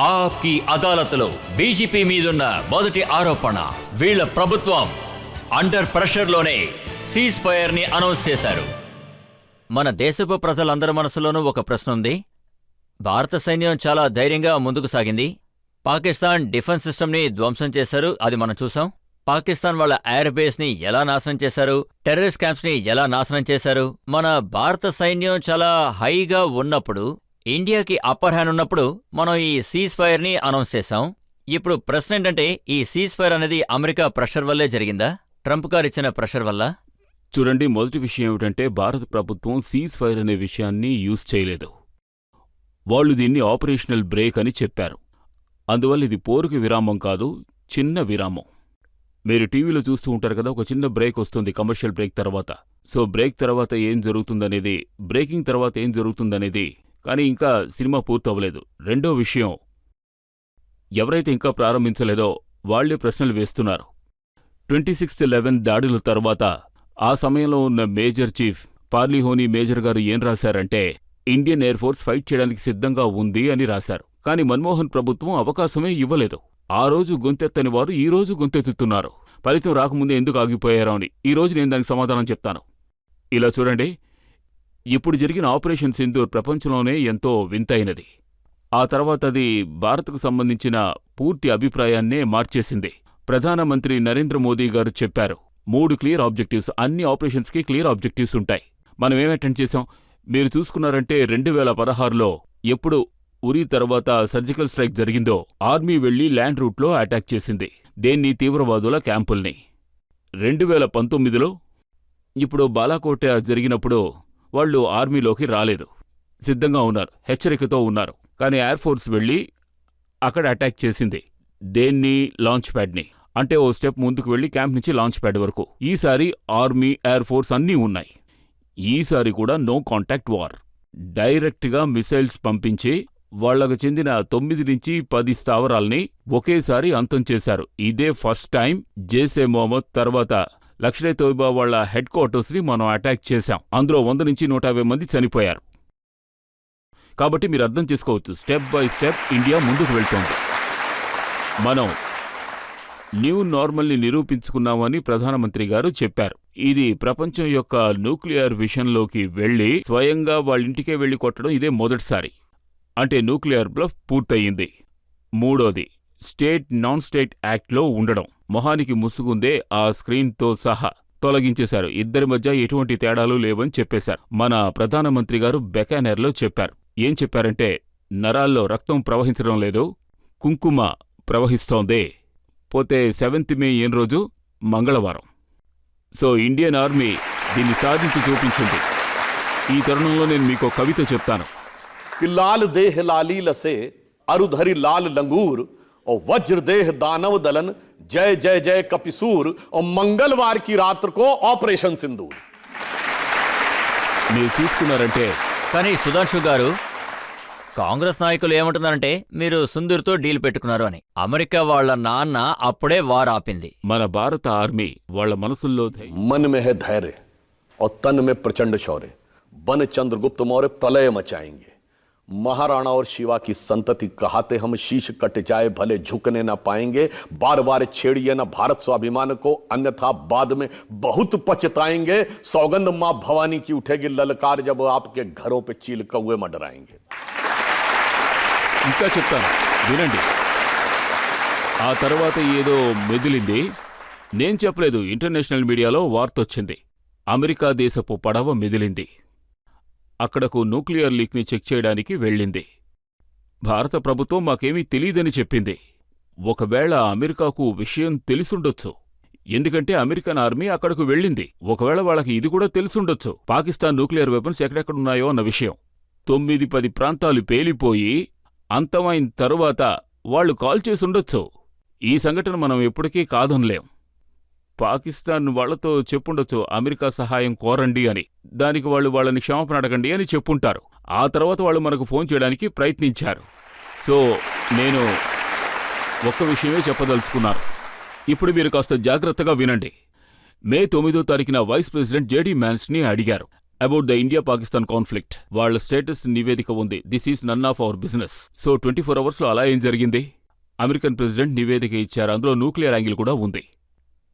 ఆప్కి అదాలత్లో BJP మీదున్న మొదటి ఆరోపణ, వీళ్ల ప్రభుత్వం అండర్ ప్రెషర్లోనే సీజ్ ఫైర్ ని అనౌన్స్ చేశారు. మన దేశపు ప్రజలందరి మనసులోనూ ఒక ప్రశ్న ఉంది. భారత సైన్యం చాలా ధైర్యంగా ముందుకు సాగింది. పాకిస్తాన్ డిఫెన్స్ సిస్టమ్ని ధ్వంసం చేశారు, అది మనం చూసాం. పాకిస్తాన్ వాళ్ళ ఎయిర్ బేస్ ని ఎలా నాశనం చేశారు, టెర్రరిస్ట్ క్యాంప్స్ ని ఎలా నాశనం చేశారు. మన భారత సైన్యం చాలా హైగా ఉన్నప్పుడు, ఇండియాకి అప్పర్ హ్యాండ్ ఉన్నప్పుడు మనం ఈ సీజ్ ఫైర్ ని అనౌన్స్ చేశాం. ఇప్పుడు ప్రశ్న ఏంటంటే, ఈ సీజ్ ఫైర్ అనేది అమెరికా ప్రెషర్ వల్లే జరిగిందా, ట్రంప్ గారు ఇచ్చిన ప్రెషర్ వల్ల? చూడండి, మొదటి విషయం ఏమిటంటే భారత ప్రభుత్వం సీజ్ ఫైర్ అనే విషయాన్ని యూజ్ చేయలేదు. వాళ్ళు దీన్ని ఆపరేషనల్ బ్రేక్ అని చెప్పారు. అందువల్ల ఇది పోరుకి విరామం కాదు, చిన్న విరామం. మీరు టీవీలో చూస్తూ ఉంటారు కదా, ఒక చిన్న బ్రేక్ వస్తుంది కమర్షియల్ బ్రేక్ తర్వాత. సో బ్రేక్ తర్వాత ఏం జరుగుతుందనేది, బ్రేకింగ్ తర్వాత ఏం జరుగుతుందనేది, కానీ ఇంకా సినిమా పూర్తవ్వలేదు. రెండో విషయం, ఎవరైతే ఇంకా ప్రారంభించలేదో వాళ్లే ప్రశ్నలు వేస్తున్నారు. 26/11 దాడుల తర్వాత ఆ సమయంలో ఉన్న మేజర్ చీఫ్ పార్లీహోనీ మేజర్ గారు ఏం రాశారంటే, ఇండియన్ ఎయిర్ ఫోర్స్ ఫైట్ చేయడానికి సిద్ధంగా ఉంది అని రాశారు. కానీ మన్మోహన్ ప్రభుత్వం అవకాశమే ఇవ్వలేదు. ఆ రోజు గొంతెత్తని వారు ఈ రోజు గొంతెత్తుతున్నారు. ఫలితం రాకముందే ఎందుకు ఆగిపోయారో అని ఈ రోజు నేను దానికి సమాధానం చెప్తాను. ఇలా చూడండి, ఇప్పుడు జరిగిన ఆపరేషన్ సింధూర్ ప్రపంచంలోనే ఎంతో వింతైనది. ఆ తర్వాత అది భారత్కు సంబంధించిన పూర్తి అభిప్రాయాన్నే మార్చేసింది. ప్రధానమంత్రి నరేంద్ర మోదీ గారు చెప్పారు, 3 క్లియర్ ఆబ్జెక్టివ్స్, అన్ని ఆపరేషన్స్కి క్లియర్ ఆబ్జెక్టివ్స్ ఉంటాయి. మనం ఏం అటెండ్ చేశాం మీరు చూసుకున్నారంటే, 2016లో ఎప్పుడు ఉరీ తర్వాత సర్జికల్ స్ట్రైక్ జరిగిందో, ఆర్మీ వెళ్లి ల్యాండ్ రూట్లో అటాక్ చేసింది దేన్ని, తీవ్రవాదుల క్యాంపుల్ని. 2019లో ఇప్పుడు బాలాకోట జరిగినప్పుడు వాళ్ళు ఆర్మీలోకి రాలేదు, సిద్ధంగా ఉన్నారు, హెచ్చరికతో ఉన్నారు. కానీ ఎయిర్ ఫోర్స్ వెళ్లి అక్కడ అటాక్ చేసింది దేన్ని, లాంచ్ ప్యాడ్ని. అంటే ఓ స్టెప్ ముందుకు వెళ్లి క్యాంప్ నుంచి లాంచ్ ప్యాడ్ వరకు. ఈసారి ఆర్మీ, ఎయిర్ ఫోర్స్ అన్నీ ఉన్నాయి. ఈసారి కూడా నో కాంటాక్ట్ వార్, డైరెక్ట్గా మిసైల్స్ పంపించి వాళ్లకు చెందిన 9 నుంచి 10 స్థావరాల్ని ఒకేసారి అంతం చేశారు. ఇదే ఫస్ట్ టైం. జైషే మొహమ్మద్ తర్వాత లష్కరే తోయిబా వాళ్ల హెడ్ క్వార్టర్స్ని మనం అటాక్ చేశాం. అందులో 100 నుంచి 150 మంది చనిపోయారు. కాబట్టి మీరు అర్థం చేసుకోవచ్చు, స్టెప్ బై స్టెప్ ఇండియా ముందుకు వెళ్తోంది. మనం న్యూ నార్మల్ని నిరూపించుకున్నామని ప్రధానమంత్రి గారు చెప్పారు. ఇది ప్రపంచం యొక్క న్యూక్లియర్ విషయంలోకి వెళ్లి స్వయంగా వాళ్ళింటికే వెళ్లి కొట్టడం ఇదే మొదటిసారి. అంటే న్యూక్లియర్ బ్లఫ్ పూర్తయింది. మూడోది, స్టేట్ నాన్ స్టేట్ యాక్ట్లో ఉండడం. మొహానికి ముసుగుందే ఆ స్క్రీన్తో సహా తొలగించేశారు. ఇద్దరి మధ్య ఎటువంటి తేడాలు లేవని చెప్పేశారు. మన ప్రధానమంత్రి గారు బెకానెర్లో చెప్పారు. ఏం చెప్పారంటే, నరాల్లో రక్తం ప్రవహించడం లేదు, కుంకుమ ప్రవహిస్తోందే. పోతే 7th మే ఏం రోజు, మంగళవారం. సో ఇండియన్ ఆర్మీ దీన్ని సాధించి చూపించింది. ఈ తరుణంలో నేను మీకు కవిత చెప్తాను. कि लाल देह लाली लसे अरुधरी लाल लंगूर और वज्र देह दानव दलन जय जय जय कपिसूर और मंगलवार की रात्र को ऑपरेशन सिंदूर. మీరు చూసుకున్నారంటే, కానీ సుధాంశు గారు, కాంగ్రెస్ నాయకులు ఏమంటున్నారంటే మీరు సుందూర్తో డీల్ పెట్టుకున్నారు అని. అమెరికా వాళ్ల నాన్న అప్పుడే వార్ ఆపింది. మన భారత ఆర్మీ వాళ్ల మనసుల్లో मन में है धैर्य और तन में प्रचंड शौर्य. बन चंद्रगुप्त मौर्य प्रलय मचाएंगे. महाराणा और शिवा की संतति कहाते हम शीश कट जाए भले झुकने न पाएंगे. बार बार छेड़िए न भारत स्वाभिमान को, अन्यथा बाद में बहुत पछताएंगे. सौगंध मां भवानी की उठेगी ललकार जब आपके घरों पे चील कौए मंडराएंगे. ఇంకా చెప్తాను వినండి. ఆ తర్వాత ఏదో మెదిలింది. నేను చెప్పలేదు, ఇంటర్నేషనల్ మీడియాలో వార్త వచ్చింది. అమెరికా దేశపు పడవ మెదిలింది. అక్కడకు న్యూక్లియర్ లీక్ని చెక్ చేయడానికి వెళ్ళింది. భారత ప్రభుత్వం మాకేమీ తెలీదని చెప్పింది. ఒకవేళ అమెరికాకు విషయం తెలిసుండొచ్చు, ఎందుకంటే అమెరికన్ ఆర్మీ అక్కడకు వెళ్ళింది. ఒకవేళ వాళ్ళకి ఇది కూడా తెలిసుండొచ్చు, పాకిస్తాన్ న్యూక్లియర్ వెపన్స్ ఎక్కడెక్కడున్నాయో అన్న విషయం. 9-10 ప్రాంతాలు పేలిపోయి అంతమైన తరువాత వాళ్లు కాల్ చేసుండొచ్చు. ఈ సంఘటన మనం ఎప్పటికీ కాదనలేం. పాకిస్తాన్ వాళ్లతో చెప్పుండొచ్చు, అమెరికా సహాయం కోరండి అని. దానికి వాళ్ళు వాళ్ళని క్షమాపణ అడగండి అని చెప్పుంటారు. ఆ తర్వాత వాళ్ళు మనకు ఫోన్ చేయడానికి ప్రయత్నించారు. సో నేను ఒక్క విషయమే చెప్పదలుచుకున్నాను. ఇప్పుడు మీరు కాస్త జాగ్రత్తగా వినండి. మే 9వ తారీఖున వైస్ ప్రెసిడెంట్ జేడీ మ్యాన్స్ని అడిగారు, అబౌట్ ద ఇండియా-పాకిస్తాన్ కాన్ఫ్లిక్ట్. వాళ్ళ స్టేటస్ నివేదిక ఉంది. This is none of our business. So 24 అవర్స్లో అలా ఏం జరిగింది? అమెరికన్ ప్రెసిడెంట్ నివేదిక ఇచ్చారు. అందులో న్యూక్లియర్ యాంగిల్ కూడా ఉంది.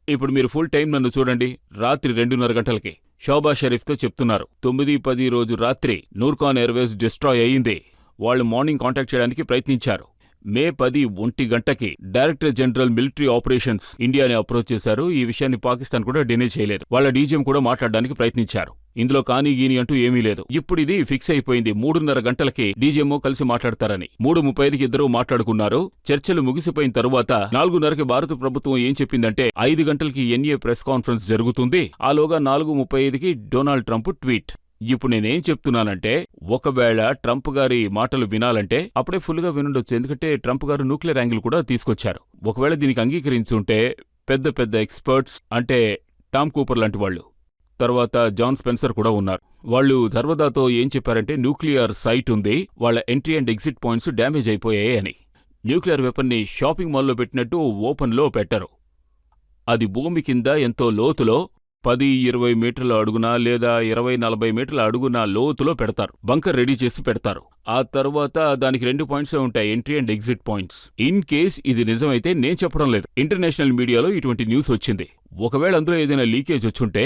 ఇప్పుడు మీరు ఫుల్ టైం నన్ను చూడండి. రాత్రి 2:30 గంటలకి షాబాజ్ షరీఫ్తో చెప్తున్నారు 9-10 రోజు రాత్రి నూర్ఖాన్ ఎయిర్వేస్ డిస్ట్రాయ్ అయ్యింది. వాళ్ళు మార్నింగ్ కాంటాక్ట్ చేయడానికి ప్రయత్నించారు. మే 10 1 గంటకి డైరెక్టర్ జనరల్ మిలిటరీ ఆపరేషన్స్ ఇండియాని అప్రోచ్ చేశారు. ఈ విషయాన్ని పాకిస్తాన్ కూడా డినే చేయలేదు. వాళ్ళ డీజీఎం కూడా మాట్లాడడానికి ప్రయత్నించారు. ఇందులో కానీ గీని అంటూ ఏమీ లేదు. ఇప్పుడు ఇది ఫిక్స్ అయిపోయింది. 3:30 గంటలకి డీజీఎంఓ కలిసి మాట్లాడతారని. 3:35కి ఇద్దరూ మాట్లాడుకున్నారు. చర్చలు ముగిసిపోయిన తరువాత 4:30కి భారత ప్రభుత్వం ఏం చెప్పిందంటే 5 గంటలకి ఎన్ఏ ప్రెస్ కాన్ఫరెన్స్ జరుగుతుంది. ఆలోగా 4:35కి డొనాల్డ్ ట్రంప్ ట్వీట్. ఇప్పుడు నేనేం చెప్తున్నానంటే, ఒకవేళ ట్రంప్ గారి మాటలు వినాలంటే అప్పుడే ఫుల్గా వినుండొచ్చు. ఎందుకంటే ట్రంప్ గారు న్యూక్లియర్ యాంగిల్ కూడా తీసుకొచ్చారు. ఒకవేళ దీనికి అంగీకరించుంటే పెద్ద పెద్ద ఎక్స్పర్ట్స్ అంటే టామ్ కూపర్ లాంటి వాళ్ళు, తర్వాత జాన్ స్పెన్సర్ కూడా ఉన్నారు. వాళ్ళు ధర్వదాతో ఏం చెప్పారంటే న్యూక్లియర్ సైట్ ఉంది, వాళ్ళ entry and exit points damage అయిపోయాయి అని. న్యూక్లియర్ వెపన్ని షాపింగ్ మాల్లో పెట్టినట్టు ఓపెన్లో పెట్టరు. అది భూమి కింద ఎంతో లోతులో 10-20 మీటర్ల అడుగున లేదా 20-40 మీటర్ల అడుగున లోతులో పెడతారు. బంకర్ రెడీ చేసి పెడతారు. ఆ తర్వాత దానికి 2 పాయింట్సే ఉంటాయి, entry and exit points. In case ఇది నిజమైతే నేను చెప్పడం లేదు, ఇంటర్నేషనల్ మీడియాలో ఇటువంటి న్యూస్ వచ్చింది. ఒకవేళ అందులో ఏదైనా లీకేజ్ వచ్చుంటే,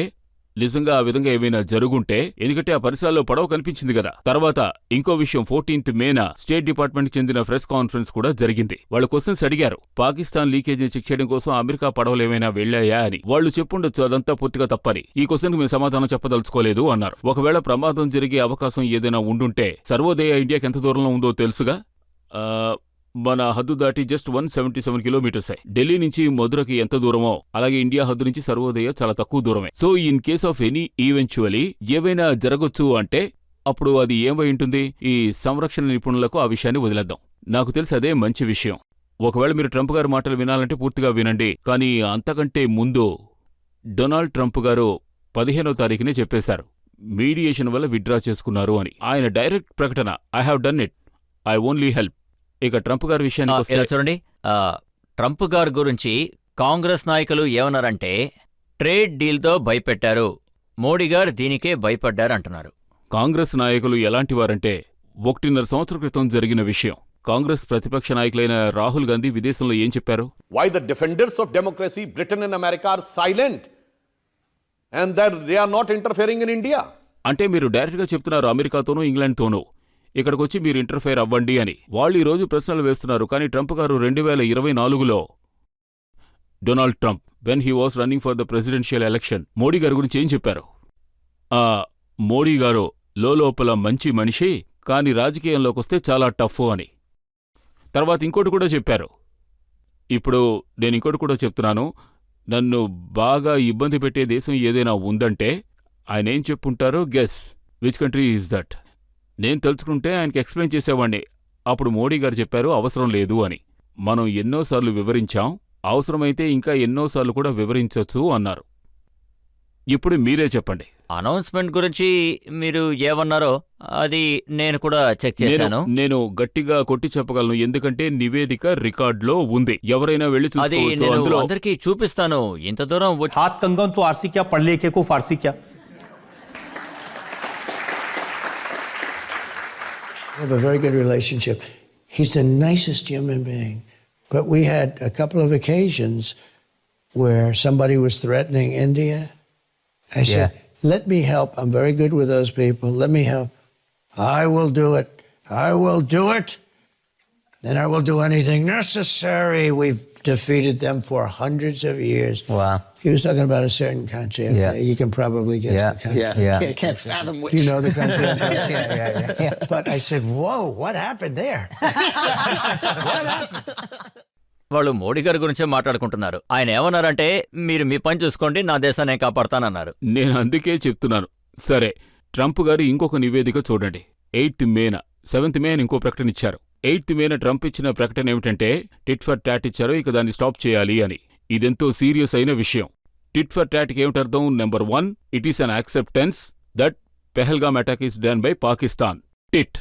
నిజంగా ఆ విధంగా ఏమైనా జరుగుంటే, ఎందుకంటే ఆ పరిసరాల్లో పడవ కనిపించింది కదా. తర్వాత ఇంకో విషయం, 14th మేన స్టేట్ డిపార్ట్మెంట్ చెందిన ప్రెస్ కాన్ఫరెన్స్ కూడా జరిగింది. వాళ్ళు క్వశ్చన్స్ అడిగారు, పాకిస్తాన్ లీకేజ్ని చెక్ చేయడం కోసం అమెరికా పడవలు ఏమైనా వెళ్లాయా అని. వాళ్ళు చెప్పుండొచ్చు అదంతా పూర్తిగా తప్పని. ఈ క్వశ్చన్కి మేము సమాధానం చెప్పదలుచుకోలేదు అన్నారు. ఒకవేళ ప్రమాదం జరిగే అవకాశం ఏదైనా ఉండుంటే, సర్వోదయ ఇండియాకి ఎంత దూరంలో ఉందో తెలుసుగా. మన హద్దు దాటి జస్ట్ 177 కిలోమీటర్సే. ఢిల్లీ నుంచి మధురకి ఎంత దూరమో అలాగే ఇండియా హద్దు నుంచి సర్వోదయ చాలా తక్కువ దూరమే. So in case of any eventually ఏవైనా జరగొచ్చు అంటే అప్పుడు అది ఏమై ఉంటుంది? ఈ సంరక్షణ నిపుణులకు ఆ విషయాన్ని వదిలేద్దాం. నాకు తెలిసి అదే మంచి విషయం. ఒకవేళ మీరు ట్రంప్ గారి మాటలు వినాలంటే పూర్తిగా వినండి. కానీ అంతకంటే ముందు డొనాల్డ్ ట్రంప్ గారు 15వ తారీఖునే చెప్పేశారు మీడియేషన్ వల్ల విత్డ్రా చేసుకున్నారు అని. ఆయన డైరెక్ట్ ప్రకటన, I have done it, I only help. ఇక ట్రంప్ గారి విషయానికి ఇలా చూడండి, ట్రంప్ గారి గురించి కాంగ్రెస్ నాయకులు ఏమన్నారంటే ట్రేడ్ డీల్తో భయపెట్టారు, మోడీ గారు దీనికే భయపడ్డారు అంటున్నారు. కాంగ్రెస్ నాయకులు ఎలాంటివారంటే 1.5 సంవత్సరం క్రితం జరిగిన విషయం. కాంగ్రెస్ ప్రతిపక్ష నాయకులైన రాహుల్ గాంధీ విదేశంలో ఏం చెప్పారు? Why the defenders of democracy, Britain and America, are silent and that they are not interfering in India. అంటే మీరు డైరెక్ట్గా చెప్తున్నారు అమెరికాతోనూ ఇంగ్లాండ్తోనూ ఇక్కడికొచ్చి మీరు ఇంటర్ఫైర్ అవ్వండి అని. వాళ్ళు ఈరోజు ప్రశ్నలు వేస్తున్నారు. కానీ ట్రంప్ గారు 2024లో Donald Trump when he was running for the presidential election Modi గారి గురించి ఏం చెప్పారు? మోడీ గారు లోపల మంచి మనిషి, కానీ రాజకీయంలోకి వస్తే చాలా టఫ్ అని. తర్వాత ఇంకోటి కూడా చెప్పారు. ఇప్పుడు నేను ఇంకోటి కూడా చెప్తున్నాను, నన్ను బాగా ఇబ్బంది పెట్టే దేశం ఏదైనా ఉందంటే ఆయన ఏం చెప్పుంటారో guess which country is that. నేను తెలుసుకుంటే ఆయనకి ఎక్స్ప్లెయిన్ చేసేవాడిని. అప్పుడు మోడీ గారు చెప్పారు అవసరం లేదు అని. మనం ఎన్నోసార్లు వివరించాం, అవసరమైతే ఇంకా ఎన్నోసార్లు కూడా వివరించొచ్చు అన్నారు. ఇప్పుడు మీరే చెప్పండి. అనౌన్స్మెంట్ గురించి మీరు ఏమన్నారో అది నేను కూడా చెక్ చేశాను. నేను గట్టిగా కొట్టి చెప్పగలను, ఎందుకంటే నివేదిక రికార్డులో ఉంది. ఎవరైనా వెళ్ళి అది చూసుకోవచ్చు. నేను అందులో అందరికీ చూపిస్తాను. ఇంత దూరం हाथ कंगन तो आरसी क्या, पढ़ लिखे को फारसी क्या. We have a very good relationship. He's the nicest human being. But we had a couple of occasions where somebody was threatening India. I said, let me help. I'm very good with those people. Let me help. I will do it. I will do it. Then I will do anything necessary. We've defeated them for hundreds of years. Wow. He was talking about a certain country. Okay? Yeah. You can probably guess the country. Can't fathom which. You know the country. yeah. But I said, whoa, what happened there? వాళ్ళు మోడీ గారి గురించే మాట్లాడుకుంటున్నారు. ఆయన ఏమన్నారంటే మీరు మీ పని చూసుకోండి, నా దేశాన్ని కాపాడతానన్నారు. నేను అందుకే చెప్తున్నాను. సరే, ట్రంప్ గారు ఇంకొక నివేదిక చూడండి. 8th మేన 7th మే అని ఇంకో ప్రకటన ఇచ్చారు. 8th మేన ట్రంప్ ఇచ్చిన ప్రకటన ఏమిటంటే టిట్ ఫర్ టాట్ ఇచ్చారు, ఇక దాన్ని స్టాప్ చేయాలి అని. ఇదెంతో సీరియస్ అయిన విషయం. టిట్ ఫర్ టాట్కి ఏమిటర్థం? Number 1, it is an acceptance that Pahalgam attack is done by Pakistan. Tit.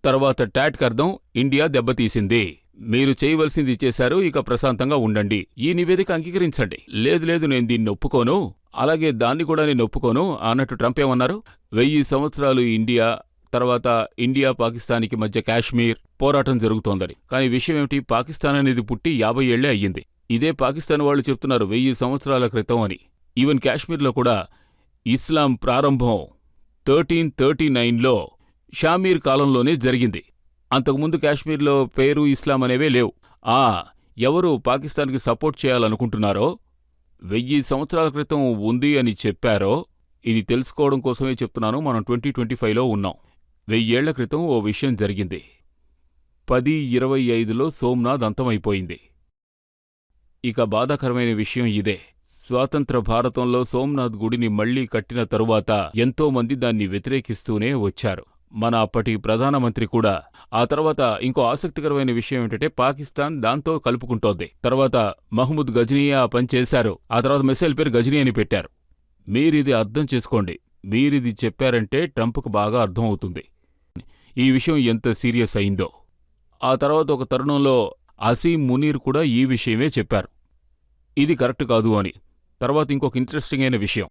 తర్వాత టాట్కి అర్థం ఇండియా దెబ్బతీసింది, మీరు చేయవలసింది చేశారు, ఇక ప్రశాంతంగా ఉండండి. ఈ నివేదిక అంగీకరించండి. లేదు నేను దీన్ని ఒప్పుకోను, అలాగే దాన్ని కూడా నేను ఒప్పుకోను అన్నట్టు ట్రంప్ ఏమన్నారు, 1000 సంవత్సరాలు ఇండియా, తర్వాత ఇండియా పాకిస్తాన్కి మధ్య కాశ్మీర్ పోరాటం జరుగుతోందని. కానీ విషయం ఏమిటి, పాకిస్తాన్ అనేది పుట్టి 50 ఏళ్లే అయ్యింది. ఇదే పాకిస్తాన్ వాళ్ళు చెప్తున్నారు 1000 సంవత్సరాల క్రితం అని. ఈవెన్ కాశ్మీర్లో కూడా ఇస్లాం ప్రారంభం 1339లో షామీర్ కాలంలోనే జరిగింది. అంతకుముందు కాశ్మీర్లో పేరు ఇస్లాం అనేవే లేవు. ఎవరు పాకిస్తాన్కి సపోర్ట్ చేయాలనుకుంటున్నారో 1000 సంవత్సరాల క్రితం ఉంది అని చెప్పారో, ఇది తెలుసుకోవడం కోసమే చెప్తున్నాను. మనం 2025లో ఉన్నాం. 1000 ఏళ్ల క్రితం ఓ విషయం జరిగింది. 1025లో సోమ్నాథ్ అంతమైపోయింది. ఇక బాధాకరమైన విషయం ఇదే, స్వాతంత్ర భారతంలో సోమ్నాథ్ గుడిని మళ్లీ కట్టిన తరువాత ఎంతోమంది దాన్ని వ్యతిరేకిస్తూనే వచ్చారు. మన అప్పటి ప్రధానమంత్రి కూడా. ఆ తర్వాత ఇంకో ఆసక్తికరమైన విషయం ఏంటంటే, పాకిస్తాన్ దాంతో కలుపుకుంటోంది. తర్వాత మహ్మూద్ గజనీయా పనిచేశారు. ఆ తర్వాత మిసైల్ పేరు గజనీ అని పెట్టారు. మీరిది అర్థం చేసుకోండి. మీరిది చెప్పారంటే ట్రంప్కు బాగా అర్థం అవుతుంది ఈ విషయం ఎంత సీరియస్ అయిందో. ఆ తర్వాత ఒక తరుణంలో అసీం మునీర్ కూడా ఈ విషయమే చెప్పారు, ఇది కరెక్ట్ కాదు అని. తర్వాత ఇంకొక ఇంట్రెస్టింగ్ అయిన విషయం,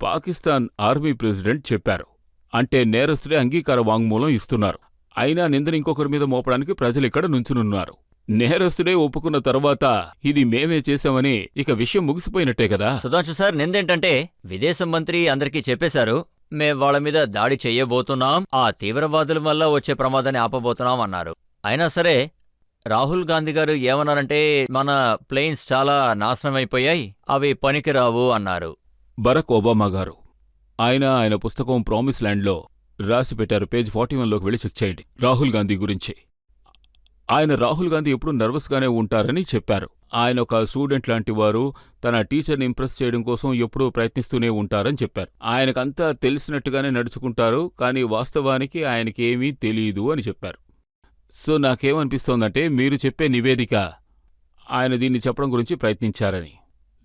పాకిస్తాన్ ఆర్మీ ప్రెసిడెంట్ చెప్పారు. అంటే నేరస్తుడే అంగీకార వాంగ్మూలం ఇస్తున్నారు. అయినా నిందని ఇంకొకరి మీద మోపడానికి ప్రజలిక్కడ నుంచునున్నారు. నేరస్తుడే ఒప్పుకున్న తర్వాత ఇది మేమే చేశామని ఇక విషయం ముగిసిపోయినట్టే కదా. సుధాంశు సార్, నిందేంటంటే విదేశ మంత్రి అందరికీ చెప్పేశారు, మేం వాళ్ళ మీద దాడి చెయ్యబోతున్నాం, ఆ తీవ్రవాదుల వల్ల వచ్చే ప్రమాదాన్ని ఆపబోతున్నాం అన్నారు. అయినా సరే రాహుల్ గాంధీ గారు ఏమన్నారంటే, మన ప్లేన్స్ చాలా నాశనమైపోయాయి, అవి పనికిరావు అన్నారు. బరాక్ ఒబామా గారు ఆయన పుస్తకం ప్రామిస్ ల్యాండ్లో రాసిపెట్టారు. పేజ్ 41లోకి వెళ్ళి చెక్ చేయండి రాహుల్ గాంధీ గురించి. ఆయన రాహుల్ గాంధీ ఎప్పుడూ నర్వస్గానే ఉంటారని చెప్పారు. ఆయన ఒక స్టూడెంట్ లాంటి వారు, తన టీచర్ని ఇంప్రెస్ చేయడం కోసం ఎప్పుడూ ప్రయత్నిస్తూనే ఉంటారని చెప్పారు. ఆయనకంతా తెలిసినట్టుగానే నడుచుకుంటారు, కానీ వాస్తవానికి ఆయనకేమీ తెలీదు అని చెప్పారు. సో నాకేమనిపిస్తోందంటే, మీరు చెప్పే నివేదిక ఆయన దీన్ని చెప్పడం గురించి ప్రయత్నించారని.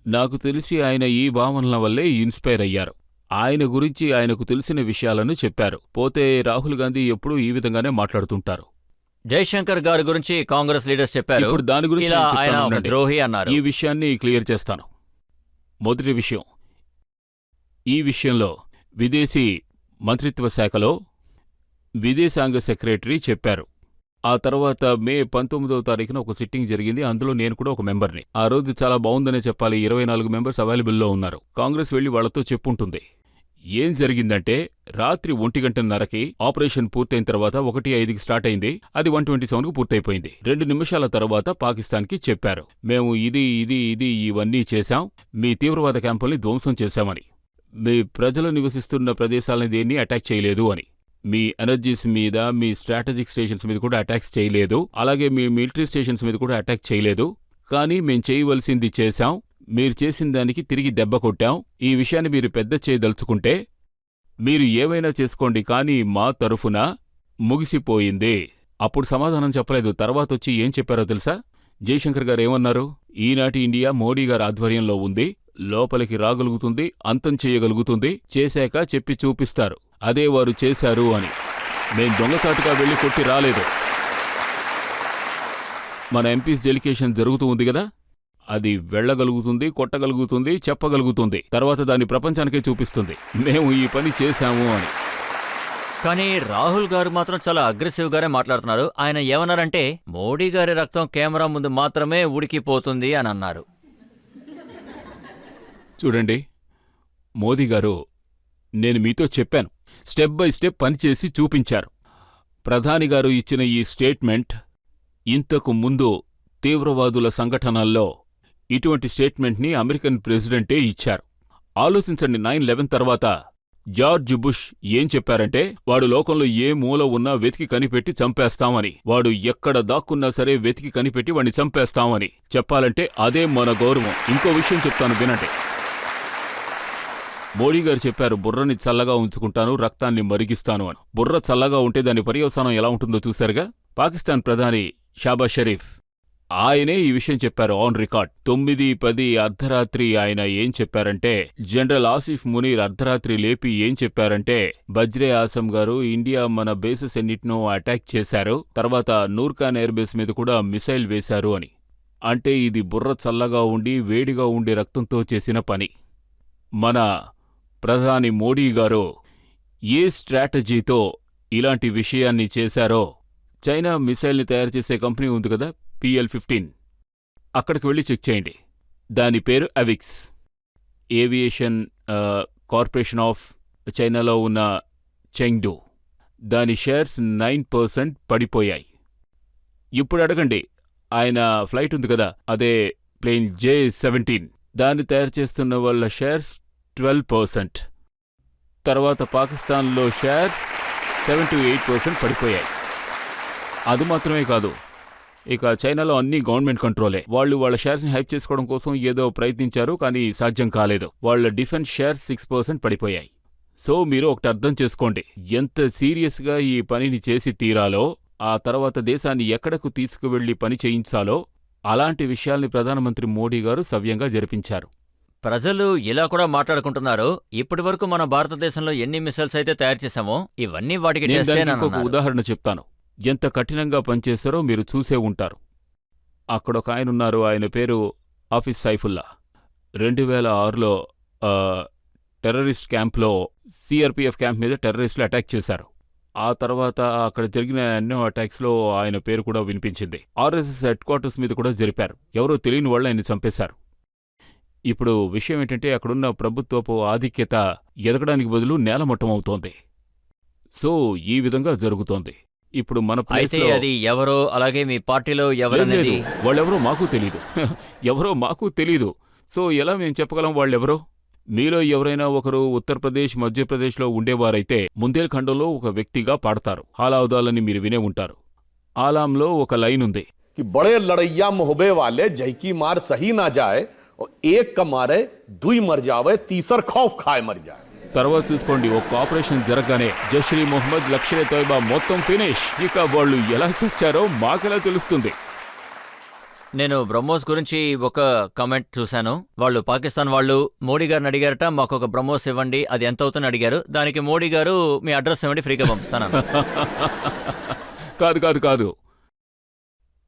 నాకు తెలిసి ఆయన ఈ భావనల వల్లే ఇన్స్పైర్ అయ్యారు. ఆయన గురించి ఆయనకు తెలిసిన విషయాలను చెప్పారు. పోతే రాహుల్ గాంధీ ఎప్పుడూ ఈ విధంగానే మాట్లాడుతుంటారు. జైశంకర్ గారి గురించి కాంగ్రెస్ లీడర్స్ చెప్పారు, ఇప్పుడు దాని గురించి ఇలా నేను చెప్తాను, ఆయన ఒక ఉండండి. ద్రోహి అన్నారు. ఈ విషయాన్ని క్లియర్ చేస్తాను. మొదటి విషయం, ఈ విషయంలో విదేశీ మంత్రిత్వ శాఖలో విదేశాంగ సెక్రటరీ చెప్పారు. ఆ తర్వాత మే 19వ తారీఖున ఒక సిట్టింగ్ జరిగింది. అందులో నేను కూడా ఒక మెంబర్ని. ఆ రోజు చాలా బాగుందనే చెప్పాలి. 24 మెంబర్స్ అవైలబుల్లో ఉన్నారు. కాంగ్రెస్ వెళ్లి వాళ్లతో చెప్పుంటుంది. ఏం జరిగిందంటే, రాత్రి 1:30కి ఆపరేషన్ పూర్తయిన తర్వాత 1:05కి స్టార్ట్ అయింది. అది 1:27కు పూర్తయిపోయింది. 2 నిమిషాల తర్వాత పాకిస్తాన్కి చెప్పారు, మేము ఇవన్నీ చేశాం, మీ తీవ్రవాద క్యాంపుల్ని ధ్వంసం చేశామని. మీ ప్రజలు నివసిస్తున్న ప్రదేశాలని దేన్ని అటాక్ చేయలేదు అని. మీ ఎనర్జీస్ మీద, మీ స్ట్రాటజిక్ స్టేషన్స్ మీద కూడా అటాక్స్ చేయలేదు. అలాగే మీ మిలిటరీ స్టేషన్స్ మీద కూడా అటాక్ చేయలేదు. కానీ మేం చేయవలసింది చేశాం, మీరు చేసిన దానికి తిరిగి దెబ్బ కొట్టాం. ఈ విషయాన్ని మీరు పెద్ద చేయదలుచుకుంటే మీరు ఏవైనా చేసుకోండి, కానీ మా తరఫున ముగిసిపోయింది. అప్పుడు సమాధానం చెప్పలేదు. తర్వాతొచ్చి ఏం చెప్పారో తెలుసా? జయశంకర్ గారు ఏమన్నారు? ఈనాటి ఇండియా మోడీ గారి ఆధ్వర్యంలో ఉంది, లోపలికి రాగలుగుతుంది, అంతం చేయగలుగుతుంది, చేశాక చెప్పి చూపిస్తారు, అదే వారు చేశారు అని. మేం దొంగసాటుగా వెళ్లి కొట్టి రాలేదు. మన ఎంపీస్ డెలిగేషన్ జరుగుతూ ఉంది కదా, అది వెళ్లగలుగుతుంది, కొట్టగలుగుతుంది, చెప్పగలుగుతుంది, తర్వాత దాన్ని ప్రపంచానికే చూపిస్తుంది, మేము ఈ పని చేశాము అని. కానీ రాహుల్ గారు మాత్రం చాలా అగ్రెసివ్ గానే మాట్లాడుతున్నారు. ఆయన ఏమన్నారంటే, మోడీ గారి రక్తం కెమెరా ముందు మాత్రమే ఉడికిపోతుంది అని అన్నారు. చూడండి మోదీ గారు, నేను మీతో చెప్పాను, స్టెప్ బై స్టెప్ పనిచేసి చూపించారు. ప్రధాని గారు ఇచ్చిన ఈ స్టేట్మెంట్, ఇంతకు ముందు తీవ్రవాదుల సంఘటనల్లో ఇటువంటి స్టేట్మెంట్ని అమెరికన్ ప్రెసిడెంటే ఇచ్చారు. ఆలోచించండి, 9/11 తర్వాత జార్జ్ బుష్ ఏం చెప్పారంటే, వాడు లోకంలో ఏ మూల ఉన్నా వెతికి కనిపెట్టి చంపేస్తామని. వాడు ఎక్కడ దాక్కున్నా సరే వెతికి కనిపెట్టి వాడిని చంపేస్తామని. చెప్పాలంటే అదే మన గౌరవం. ఇంకో విషయం చెప్తాను వినండి. మోడీ గారు చెప్పారు, బుర్రని చల్లగా ఉంచుకుంటాను, రక్తాన్ని మరిగిస్తాను అని. బుర్ర చల్లగా ఉంటే దాని పర్యవసానం ఎలా ఉంటుందో చూశారుగా. పాకిస్తాన్ ప్రధాని షాబాజ్ షరీఫ్ ఆయనే ఈ విషయం చెప్పారు ఆన్ రికార్డ్. 9-10 అర్ధరాత్రి ఆయన ఏం చెప్పారంటే, జనరల్ ఆసిఫ్ మునీర్ అర్ధరాత్రి లేపి ఏం చెప్పారంటే, బజ్రే ఆసం గారు, ఇండియా మన బేసెస్ ఎన్నిటినో అటాక్ చేశారు, తర్వాత నూర్ఖాన్ ఎయిర్ బేస్ మీద కూడా మిసైల్ వేశారు అని. అంటే ఇది బుర్ర చల్లగా ఉండి వేడిగా ఉండే రక్తంతో చేసిన పని. మన ప్రధాని మోడీ గారు ఏ స్ట్రాటజీతో ఇలాంటి విషయాన్ని చేశారో, చైనా మిసైల్ని తయారు చేసే కంపెనీ ఉంది కదా, PL-15, అక్కడికి వెళ్ళి చెక్ చేయండి. దాని పేరు అవిక్స్, ఏవియేషన్ కార్పొరేషన్ ఆఫ్ చైనాలో ఉన్న చెంగ్డు. దాని షేర్స్ 9% పడిపోయాయి. ఇప్పుడు అడగండి, ఆయన ఫ్లైట్ ఉంది కదా, అదే ప్లేన్ J-17, దాన్ని తయారు చేస్తున్న వాళ్ళ షేర్స్ 12%. తర్వాత పాకిస్తాన్లో షేర్స్ 7-8% పడిపోయాయి. అది మాత్రమే కాదు, ఇక చైనాలో అన్ని గవర్నమెంట్ కంట్రోలే. వాళ్ళు వాళ్ళ షేర్స్ని హైప్ చేసుకోవడం కోసం ఏదో ప్రయత్నించారు, కానీ సాధ్యం కాలేదు. వాళ్ళ డిఫెన్స్ షేర్స్ 6% పడిపోయాయి. సో మీరు ఒకటి అర్థం చేసుకోండి, ఎంత సీరియస్గా ఈ పనిని చేసి తీరాలో, ఆ తర్వాత దేశాన్ని ఎక్కడకు తీసుకువెళ్లి పని చేయించాలో అలాంటి విషయాల్ని ప్రధానమంత్రి మోడీ గారు సవ్యంగా జరిపించారు. ప్రజలు ఇలా కూడా మాట్లాడుకుంటున్నారు, ఇప్పటి వరకు మన భారతదేశంలో ఎన్ని మిసైల్స్ అయితే తయారు చేశామో ఇవన్నీ వాటికి నేను దానికి టెస్టేనని ఇంకొక అన్నారు. ఉదాహరణ చెప్తాను. ఎంత కఠినంగా పనిచేశారో మీరు చూసే ఉంటారు. అక్కడొక ఆయనున్నారు, ఆయన పేరు ఆఫీస్ సైఫుల్లా. 2006లో టెర్రరిస్ట్ క్యాంప్లో, CRPF క్యాంప్ మీద టెర్రరిస్టులు అటాక్ చేశారు. ఆ తర్వాత అక్కడ జరిగిన ఎన్నో అటాక్స్లో ఆయన పేరు కూడా వినిపించింది. RSS హెడ్ క్వార్టర్స్ మీద కూడా జరిపారు. ఎవరో తెలియని వాళ్ళు ఆయన చంపేశారు. ఇప్పుడు విషయం ఏంటంటే, అక్కడున్న ప్రభుత్వపు ఆధిక్యత ఎదగడానికి బదులు నేలమట్టమవుతోంది. సో ఈ విధంగా జరుగుతోంది. ఇప్పుడు మన అయితే ప్లేస్లో అది ఎవరో, అలాగే మీ పార్టీలో లేదు, ఎవరనేది వాళ్ళెవరో మాకు తెలీదు. ఎవరో మాకు తెలీదు. సో ఎలా మేము చెప్పగలం వాళ్ళెవరో? మీలో ఎవరైనా ఒకరు ఉత్తరప్రదేశ్, మధ్యప్రదేశ్లో ఉండేవారైతే బుందేల్ఖండ్లో ఒక వ్యక్తిగా పాడతారు. హాలావుదాలని మీరు వినే ఉంటారు. ఆలాంలో ఒక లైన్ ఉంది, कि बड़े लड़ैया मुहबे वाले जय की मार सही ना जाए और एक का मारे दुई मर जावे तीसर खौफ खाए मर जाए. తర్వాత చూసుకోండి, ఒక ఆపరేషన్ జరగగానే జైష్-ఇ మొహమ్మద్, లష్కర్-ఎ-తోయిబా మొత్తం ఫినిష్. ఇక వాళ్ళు ఎలా చచ్చారో మాకెలా తెలుస్తుంది? నేను బ్రహ్మోస్ గురించి ఒక కామెంట్ చూశాను. వాళ్ళు పాకిస్తాన్ వాళ్ళు మోడీ గారిని అడిగారట, మాకు ఒక బ్రహ్మోస్ ఇవ్వండి, అది ఎంత అవుతుందని అడిగారు. దానికి మోడీ గారు మీ అడ్రస్ ఇవ్వండి, ఫ్రీగా పంపిస్తాను. కాదు కాదు కాదు,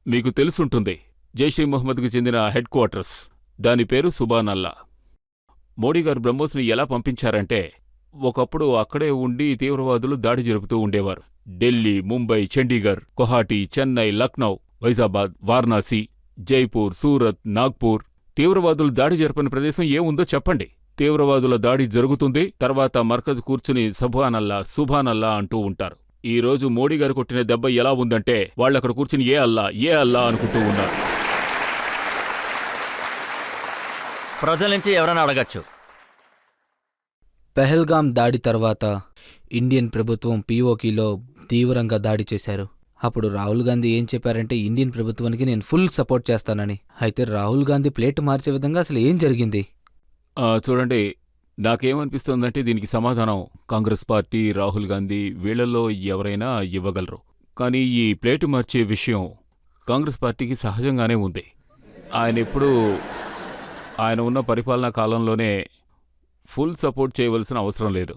మీకు తెలుసుంటుంది. జైష్-ఇ మొహమ్మద్కి చెందిన హెడ్ క్వార్టర్స్, దాని పేరు సుబానల్లా. మోడీ గారు బ్రహ్మోస్ని ఎలా పంపించారంటే, ఒకప్పుడు అక్కడే ఉండి తీవ్రవాదులు దాడి జరుపుతూ ఉండేవారు. ఢిల్లీ, ముంబై, చండీగఢ్, గువాహటి, చెన్నై, లక్నౌ, వైజాబాద్, వారణాసి, జైపూర్, సూరత్, నాగ్పూర్. తీవ్రవాదులు దాడి జరపని ప్రదేశం ఏముందో చెప్పండి. తీవ్రవాదుల దాడి జరుగుతుంది, తర్వాత మర్కజ్ కూర్చుని సుబానల్లా, సుబానల్లా అంటూ ఉంటారు. ఈ రోజు మోడీ గారు కొట్టిన దెబ్బ ఎలా ఉందంటే, వాళ్ళక్కడ కూర్చుని ఏ అల్లా అనుకుంటూ ఉన్నారు. ప్రజల నుంచి ఎవరైనా అడగచ్చు. పెహల్గాం దాడి తర్వాత ఇండియన్ ప్రభుత్వం POKలో తీవ్రంగా దాడి చేశారు. అప్పుడు రాహుల్ గాంధీ ఏం చెప్పారంటే, ఇండియన్ ప్రభుత్వానికి నేను ఫుల్ సపోర్ట్ చేస్తానని. అయితే రాహుల్ గాంధీ ప్లేట్ మార్చే విధంగా అసలు ఏం జరిగింది? చూడండి, నాకేమనిపిస్తోందంటే దీనికి సమాధానం కాంగ్రెస్ పార్టీ, రాహుల్ గాంధీ వీళ్లలో ఎవరైనా ఇవ్వగలరు. కానీ ఈ ప్లేటు మార్చే విషయం కాంగ్రెస్ పార్టీకి సహజంగానే ఉంది. ఆయన ఉన్న పరిపాలనా కాలంలోనే ఫుల్ సపోర్ట్ చేయవలసిన అవసరం లేదు.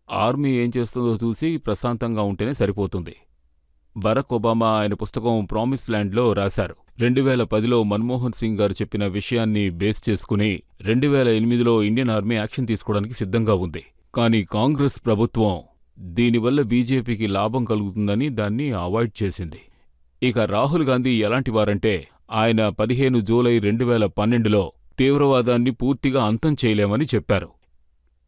ఆర్మీ ఏం చేస్తుందో చూసి ప్రశాంతంగా ఉంటేనే సరిపోతుంది. బరాక్ ఒబామా ఆయన పుస్తకం ప్రామిస్ ల్యాండ్లో రాశారు. 2010లో మన్మోహన్ సింగ్ గారు చెప్పిన విషయాన్ని బేస్ చేసుకుని 2008లో ఇండియన్ ఆర్మీ యాక్షన్ తీసుకోవడానికి సిద్ధంగా ఉంది. కానీ కాంగ్రెస్ ప్రభుత్వం దీనివల్ల బీజేపీకి లాభం కలుగుతుందని దాన్ని అవాయిడ్ చేసింది. ఇక రాహుల్ గాంధీ ఎలాంటివారంటే, ఆయన 15 జూలై 2012లో తీవ్రవాదాన్ని పూర్తిగా అంతం చేయలేమని చెప్పారు.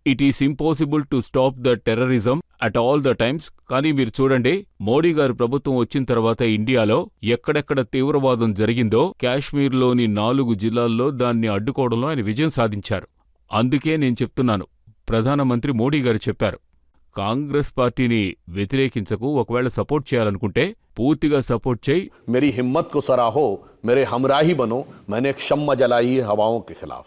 It is impossible to stop the terrorism at all the times. కానీ మీరు చూడండి, మోడీ గారి ప్రభుత్వం వచ్చిన తర్వాత ఇండియాలో ఎక్కడెక్కడ తీవ్రవాదం జరిగిందో, కాశ్మీర్లోని 4 జిల్లాల్లో దాన్ని అడ్డుకోవడంలో ఆయన విజయం సాధించారు. అందుకే నేను చెప్తున్నాను, ప్రధానమంత్రి మోడీ గారు చెప్పారు, కాంగ్రెస్ పార్టీని వ్యతిరేకించకు, ఒకవేళ సపోర్ట్ చేయాలనుకుంటే పూర్తిగా సపోర్ట్ చేయి. मेरी हिम्मत को सराहो, मेरे हमराही बनो, मैंने एक शम्मा जलाई है हवाओं के खिलाफ.